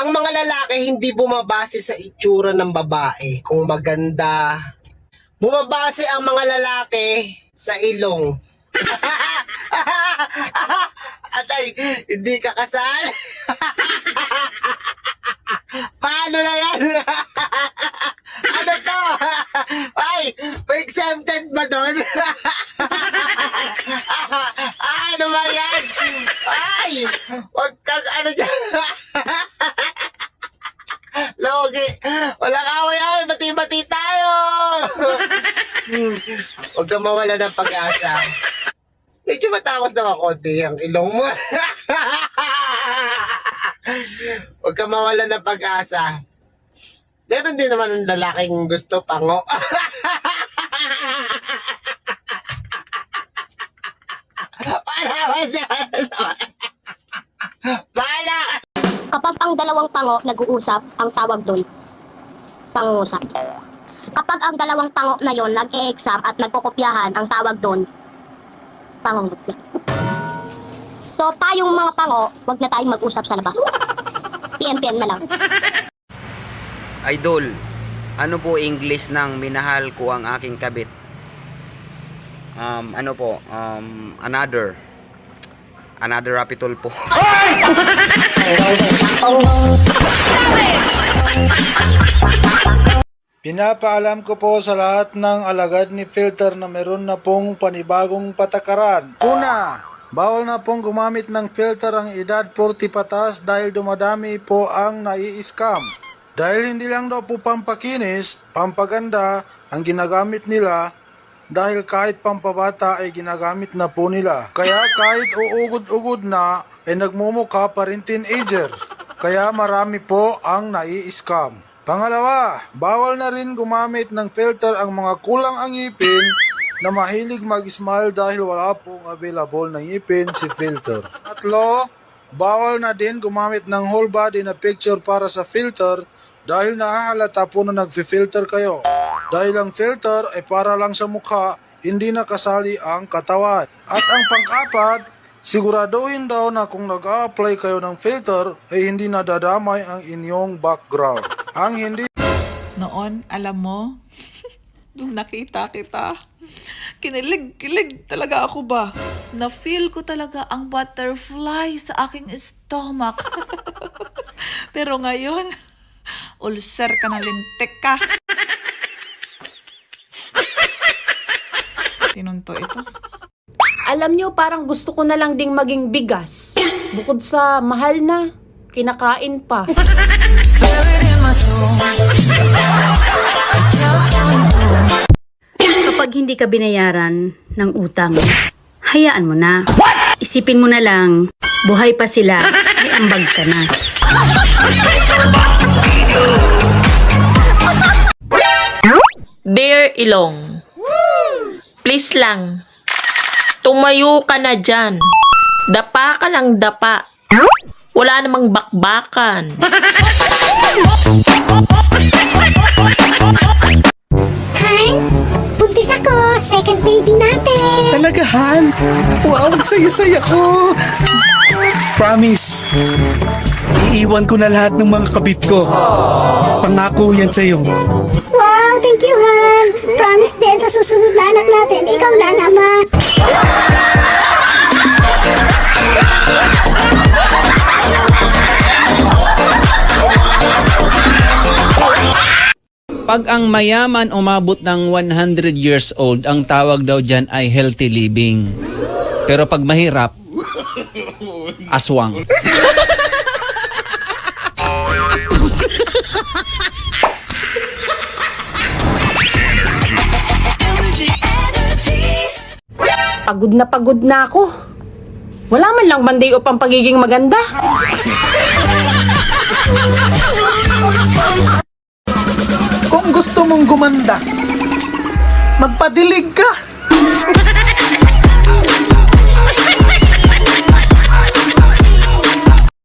Ang mga lalaki hindi bumabase sa itsura ng babae kung maganda. Bumabase ang mga lalaki sa ilong. Atay, hindi ka kasal? Paano na yan? Ano to? Ay, may exempted ba doon? Ano ba yan? Ay, wag kang ano dyan. Logi, walang away-away, bati-bati tayo. Huwag kang mawala ng pag-asa. Medyo matangos naman konti ang ilong mo. Huwag kang mawala ng pag-asa. Meron din naman ng lalaking gusto pango. Bala! Kapag ang dalawang pango nag-uusap, ang tawag doon, pangungusap. Kapag ang dalawang pango na yon nag-e-exam at nagkokopyahan, ang tawag doon, pangungupya. So tayong mga pango, wag na tayong mag-usap sa labas. PM na lang. Idol, ano po English ng minahal ko ang aking kabit? Another rapitol po. Pinapaalam ko po sa lahat ng alagad ni Filter na meron na pong panibagong patakaran. Una, bawal na pong gumamit ng filter ang edad 40 patas dahil dumadami po ang nai-scam. Dahil hindi lang daw po pampakinis, pampaganda ang ginagamit nila dahil kahit pampabata ay ginagamit na po nila. Kaya kahit uugod-ugod na ay nagmumukha pa rin teenager. Kaya marami po ang nai-scam. Pangalawa, bawal na rin gumamit ng filter ang mga kulang ang ngipin na mahilig mag-smile dahil wala pong available na ngipin si filter. Tatlo, bawal na din gumamit ng whole body na picture para sa filter dahil nahahalata po na nag-filter kayo. Dahil ang filter ay para lang sa mukha, hindi nakasali ang katawan. At ang pang-apat, siguraduhin daw na kung nag-a-apply kayo ng filter ay hindi nadadamay ang inyong background. Ang hindi Noon, alam mo, nung nakita kita, kinilig talaga ako ba? Na-feel ko talaga ang butterfly sa aking stomach. Pero ngayon, ulcer ka na, lintik ka. Tinunto ito. Alam nyo, parang gusto ko na lang ding maging bigas. Bukod sa mahal na, kinakain pa. Kapag hindi ka binayaran ng utang, hayaan mo na. Isipin mo na lang, buhay pa sila, may ambag ka na. Dear Ilong, please lang, tumayo ka na dyan. Dapa ka lang dapa. Wala namang bakbakan. Hi! Buntis ako! Second baby natin! Talaga, Han? Wow, saya-saya ko! Promise, iiwan ko na lahat ng mga kabit ko. Pangako yan sa'yo. Wow! Thank you, Han! Promise din sa susunod na anak natin, ikaw na naman! Pag ang mayaman umabot ng 100 years old, ang tawag daw dyan ay healthy living. Pero pag mahirap, aswang. Pagod na ako. Wala man lang banday upang pagiging maganda. Kung gusto mong gumanda, magpadilig ka.